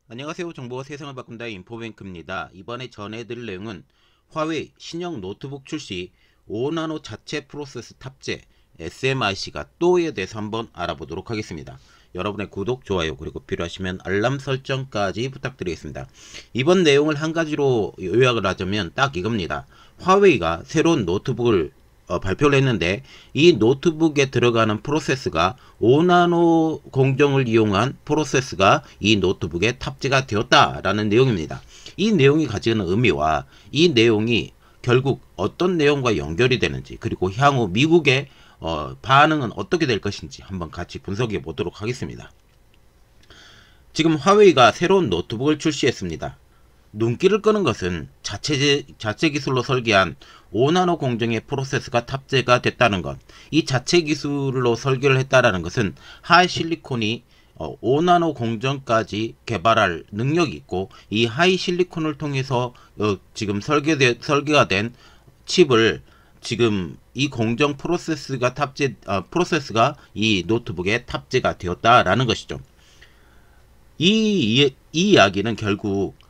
안녕하세요. 정보가 세상을 바꾼다 인포뱅크입니다. 이번에 전해드릴 내용은 화웨이 신형 노트북 출시 5나노 자체 프로세스 탑재 SMIC가 또에 대해서 한번 알아보도록 하겠습니다. 여러분의 구독, 좋아요, 그리고 필요하시면 알람 설정까지 부탁드리겠습니다. 이번 내용을 한 가지로 요약을 하자면 딱 이겁니다. 화웨이가 새로운 노트북을 발표를 했는데 이 노트북에 들어가는 프로세스가 5나노 공정을 이용한 프로세스가 이 노트북에 탑재가 되었다라는 내용입니다. 이 내용이 가지는 의미와 이 내용이 결국 어떤 내용과 연결이 되는지, 그리고 향후 미국의 반응은 어떻게 될 것인지 한번 같이 분석해 보도록 하겠습니다. 지금 화웨이가 새로운 노트북을 출시했습니다. 눈길을 끄는 것은 자체 기술로 설계한 5나노 공정의 프로세스가 탑재가 됐다는 것. 이 자체 기술로 설계를 했다라는 것은 하이 실리콘이 5나노 공정까지 개발할 능력이 있고, 이 하이 실리콘을 통해서 지금 설계가 된 칩을 지금 이 공정 프로세스가 프로세스가 이 노트북에 탑재가 되었다라는 것이죠. 이 이야기는 결국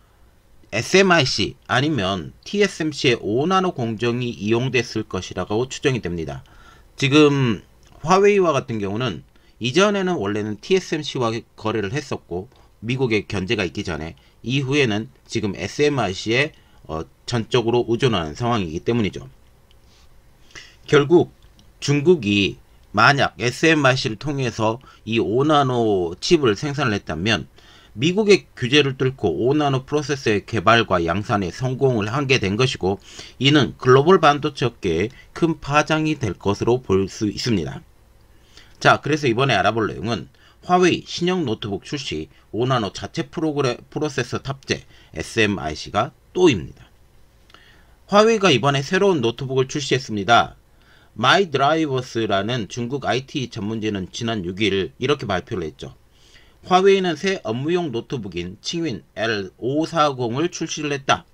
SMIC 아니면 TSMC의 5나노 공정이 이용됐을 것이라고 추정이 됩니다. 지금 화웨이와 같은 경우는 이전에는 원래는 TSMC와 거래를 했었고, 미국에 견제가 있기 전에, 이후에는 지금 SMIC에 전적으로 의존하는 상황이기 때문이죠. 결국 중국이 만약 SMIC를 통해서 이 5나노 칩을 생산을 했다면 미국의 규제를 뚫고 5나노 프로세서의 개발과 양산에 성공을 하게 된 것이고, 이는 글로벌 반도체 업계에 큰 파장이 될 것으로 볼 수 있습니다. 자, 그래서 이번에 알아볼 내용은 화웨이 신형 노트북 출시 5나노 자체 프로세서 탑재 SMIC가 또입니다. 화웨이가 이번에 새로운 노트북을 출시했습니다. 마이드라이버스라는 중국 IT 전문지는 지난 6일 이렇게 발표를 했죠. 화웨이는 새 업무용 노트북인 칭윈 L540을 출시를 했다.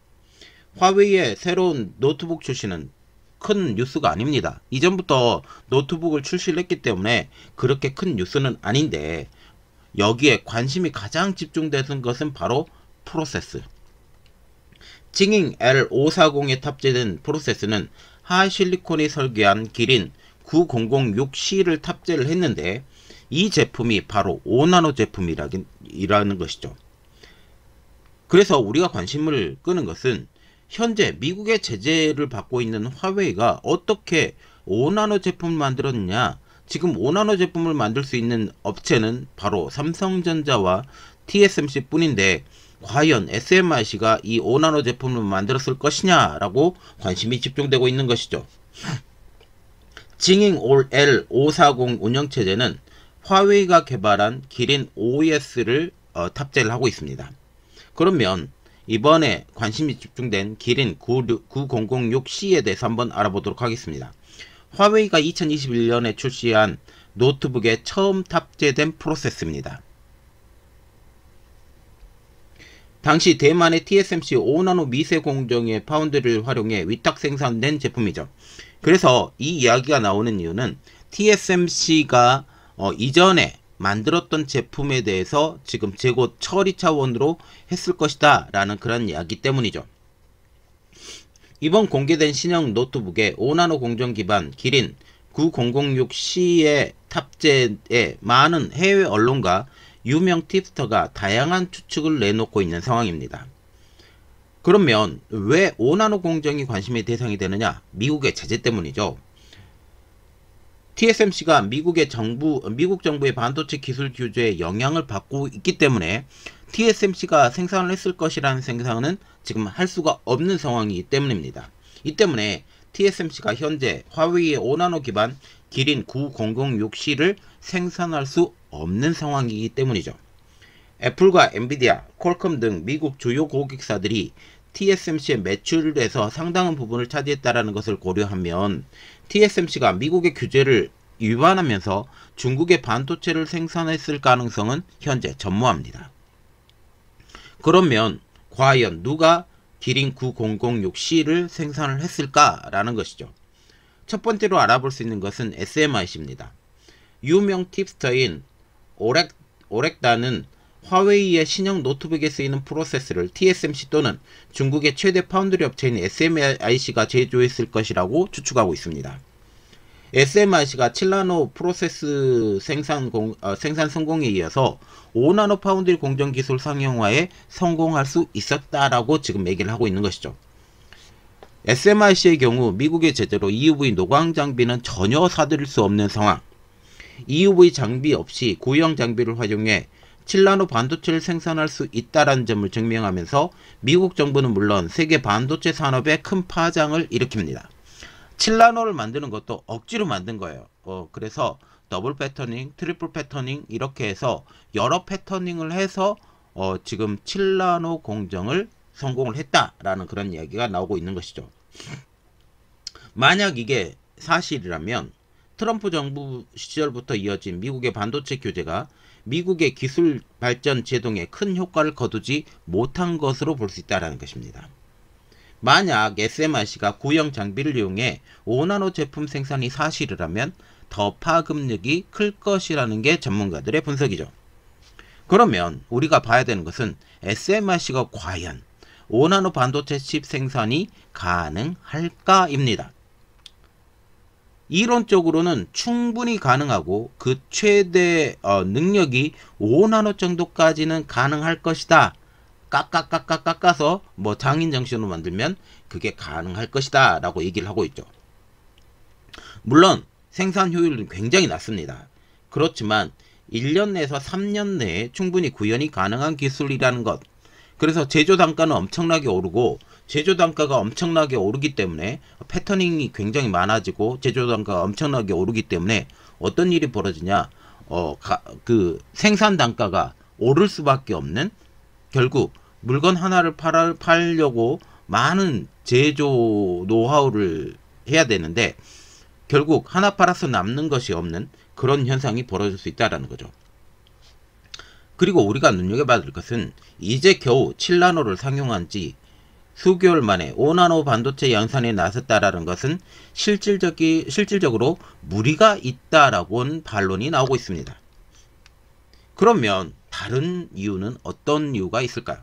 화웨이의 새로운 노트북 출시는 큰 뉴스가 아닙니다. 이전부터 노트북을 출시를 했기 때문에 그렇게 큰 뉴스는 아닌데, 여기에 관심이 가장 집중되는 것은 바로 프로세스. 칭윈 L540에 탑재된 프로세스는 하이실리콘이 설계한 기린 9006C를 탑재를 했는데, 이 제품이 바로 5나노 제품이라는 것이죠. 그래서 우리가 관심을 끄는 것은 현재 미국의 제재를 받고 있는 화웨이가 어떻게 5나노 제품을 만들었느냐. 지금 5나노 제품을 만들 수 있는 업체는 바로 삼성전자와 TSMC 뿐인데, 과연 SMIC가 이 5나노 제품을 만들었을 것이냐라고 관심이 집중되고 있는 것이죠. 징잉 L540 운영체제는 화웨이가 개발한 기린 OS를 탑재를 하고 있습니다. 그러면 이번에 관심이 집중된 기린 9006C에 대해서 한번 알아보도록 하겠습니다. 화웨이가 2021년에 출시한 노트북에 처음 탑재된 프로세스입니다. 당시 대만의 TSMC 5나노 미세 공정의 파운드리를 활용해 위탁 생산된 제품이죠. 그래서 이 이야기가 나오는 이유는 TSMC가 이전에 만들었던 제품에 대해서 지금 재고 처리 차원으로 했을 것이다 라는 그런 이야기 때문이죠. 이번 공개된 신형 노트북의 5나노 공정 기반 기린 9006C의 탑재에 많은 해외 언론과 유명 팁스터가 다양한 추측을 내놓고 있는 상황입니다. 그러면 왜 5나노 공정이 관심의 대상이 되느냐? 미국의 제재 때문이죠. TSMC가 미국 정부의 반도체 기술 규제에 영향을 받고 있기 때문에 TSMC가 생산을 했을 것이라는 생각은 지금 할 수가 없는 상황이기 때문입니다. 이 때문에 TSMC가 현재 화웨이의 5나노 기반 기린 9006C를 생산할 수 없는 상황이기 때문이죠. 애플과 엔비디아, 퀄컴 등 미국 주요 고객사들이 TSMC의 매출에서 상당한 부분을 차지했다는 것을 고려하면 TSMC가 미국의 규제를 위반하면서 중국의 반도체를 생산했을 가능성은 현재 전무합니다. 그러면 과연 누가 기린 9006C를 생산을 했을까라는 것이죠. 첫 번째로 알아볼 수 있는 것은 SMIC입니다. 유명 팁스터인 오렉다는 화웨이의 신형 노트북에 쓰이는 프로세서를 TSMC 또는 중국의 최대 파운드리 업체인 SMIC가 제조했을 것이라고 추측하고 있습니다. SMIC가 7나노 프로세스 생산 성공에 이어서 5나노 파운드리 공정 기술 상용화에 성공할 수 있었다라고 지금 얘기를 하고 있는 것이죠. SMIC의 경우 미국의 제재로 EUV 노광 장비는 전혀 사들일 수 없는 상황, EUV 장비 없이 구형 장비를 활용해 7나노 반도체를 생산할 수 있다는 점을 증명하면서 미국 정부는 물론 세계 반도체 산업에 큰 파장을 일으킵니다. 7나노를 만드는 것도 억지로 만든 거예요. 그래서 더블 패터닝, 트리플 패터닝 이렇게 해서 여러 패터닝을 해서 지금 7나노 공정을 성공을 했다라는 그런 이야기가 나오고 있는 것이죠. 만약 이게 사실이라면 트럼프 정부 시절부터 이어진 미국의 반도체 규제가 미국의 기술 발전 제동에 큰 효과를 거두지 못한 것으로 볼 수 있다는 것입니다. 만약 SMIC가 구형 장비를 이용해 5나노 제품 생산이 사실이라면 더 파급력이 클 것이라는 게 전문가들의 분석이죠. 그러면 우리가 봐야 되는 것은 SMIC가 과연 5나노 반도체 칩 생산이 가능할까입니다. 이론적으로는 충분히 가능하고 그 최대 능력이 5나노 정도까지는 가능할 것이다. 깎아서 뭐 장인 정신으로 만들면 그게 가능할 것이다 라고 얘기를 하고 있죠. 물론 생산 효율은 굉장히 낮습니다. 그렇지만 1년 내에서 3년 내에 충분히 구현이 가능한 기술이라는 것, 그래서 제조 단가는 엄청나게 오르고 제조 단가가 엄청나게 오르기 때문에 패터닝이 굉장히 많아지고 제조 단가가 엄청나게 오르기 때문에 어떤 일이 벌어지냐, 그 생산 단가가 오를 수밖에 없는, 결국 물건 하나를 팔려고 많은 제조 노하우를 해야 되는데 결국 하나 팔아서 남는 것이 없는 그런 현상이 벌어질 수 있다는 거죠. 그리고 우리가 눈여겨봐야 될 것은 이제 겨우 7나노를 상용한 지 수개월 만에 5나노 반도체 양산에 나섰다라는 것은 실질적으로 무리가 있다라고는 반론이 나오고 있습니다. 그러면 다른 이유는 어떤 이유가 있을까요?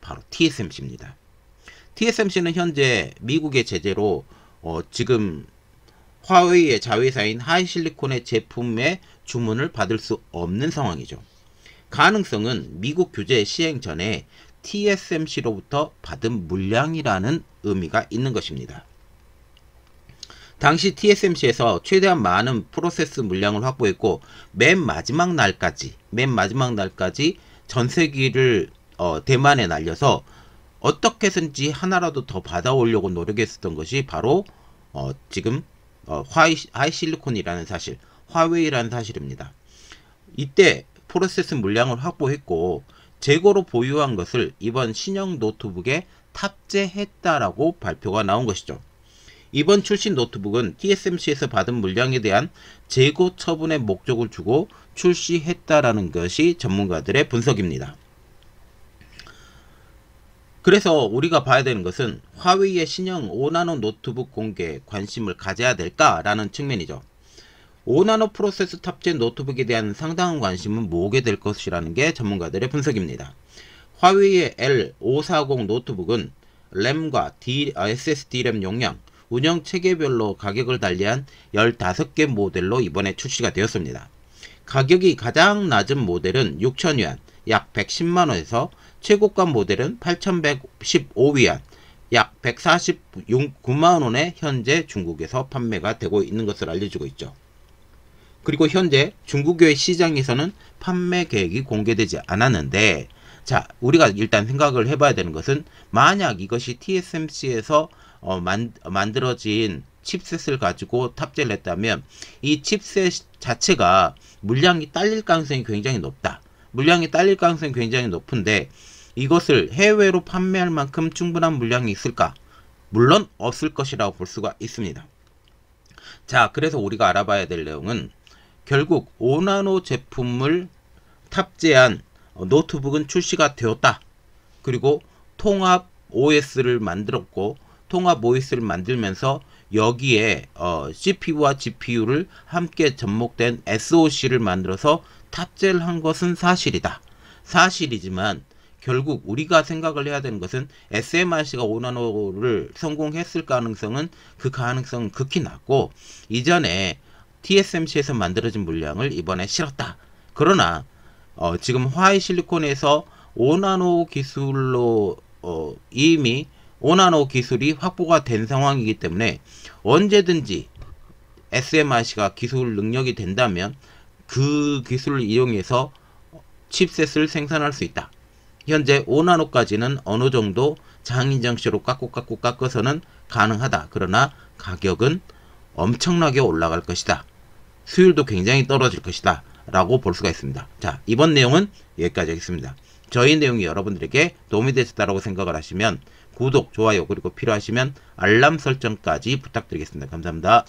바로 TSMC입니다. TSMC는 현재 미국의 제재로 지금 화웨이의 자회사인 하이실리콘의 제품의 주문을 받을 수 없는 상황이죠. 가능성은 미국 규제 시행 전에 TSMC로부터 받은 물량이라는 의미가 있는 것입니다. 당시 TSMC에서 최대한 많은 프로세스 물량을 확보했고 맨 마지막 날까지 전세기를 대만에 날려서 어떻게 해서든지 하나라도 더 받아오려고 노력했었던 것이 바로 지금 하이실리콘이라는 사실, 화웨이라는 사실입니다. 이때 프로세스 물량을 확보했고 재고로 보유한 것을 이번 신형 노트북에 탑재했다라고 발표가 나온 것이죠. 이번 출시 노트북은 TSMC에서 받은 물량에 대한 재고 처분의 목적을 주고 출시했다라는 것이 전문가들의 분석입니다. 그래서 우리가 봐야 되는 것은 화웨이의 신형 5나노 노트북 공개에 관심을 가져야 될까라는 측면이죠. 5나노 프로세스 탑재 노트북에 대한 상당한 관심은 모으게 될 것이라는 게 전문가들의 분석입니다. 화웨이의 L540 노트북은 램과 SSD 램 용량, 운영 체계별로 가격을 달리한 15개 모델로 이번에 출시가 되었습니다. 가격이 가장 낮은 모델은 6,000위안, 약 110만원에서 최고가 모델은 8,115위안, 약 149만원에 현재 중국에서 판매가 되고 있는 것으로 알려지고 있죠. 그리고 현재 중국의 시장에서는 판매 계획이 공개되지 않았는데, 자, 우리가 일단 생각을 해봐야 되는 것은 만약 이것이 TSMC에서 만들어진 칩셋을 가지고 탑재를 했다면 이 칩셋 자체가 물량이 딸릴 가능성이 굉장히 높다. 물량이 딸릴 가능성이 굉장히 높은데 이것을 해외로 판매할 만큼 충분한 물량이 있을까? 물론 없을 것이라고 볼 수가 있습니다. 자, 그래서 우리가 알아봐야 될 내용은 결국 5나노 제품을 탑재한 노트북은 출시가 되었다. 그리고 통합 OS를 만들었고 통합 OS를 만들면서 여기에 CPU와 GPU를 함께 접목된 SoC를 만들어서 탑재를 한 것은 사실이다. 사실이지만 결국 우리가 생각을 해야 되는 것은 SMRC가 5나노를 성공했을 가능성은 그 가능성은 극히 낮고 이전에 TSMC에서 만들어진 물량을 이번에 실었다. 그러나 지금 화웨이 실리콘에서 5나노 기술로 이미 5나노 기술이 확보가 된 상황이기 때문에 언제든지 SMRC가 기술 능력이 된다면 그 기술을 이용해서 칩셋을 생산할 수 있다. 현재 5나노까지는 어느 정도 장인정씨로 깎아서는 가능하다. 그러나 가격은 엄청나게 올라갈 것이다. 수율도 굉장히 떨어질 것이다. 라고 볼 수가 있습니다. 자, 이번 내용은 여기까지 하겠습니다. 저희 내용이 여러분들에게 도움이 되셨다고 생각을 하시면 구독, 좋아요, 그리고 필요하시면 알람 설정까지 부탁드리겠습니다. 감사합니다.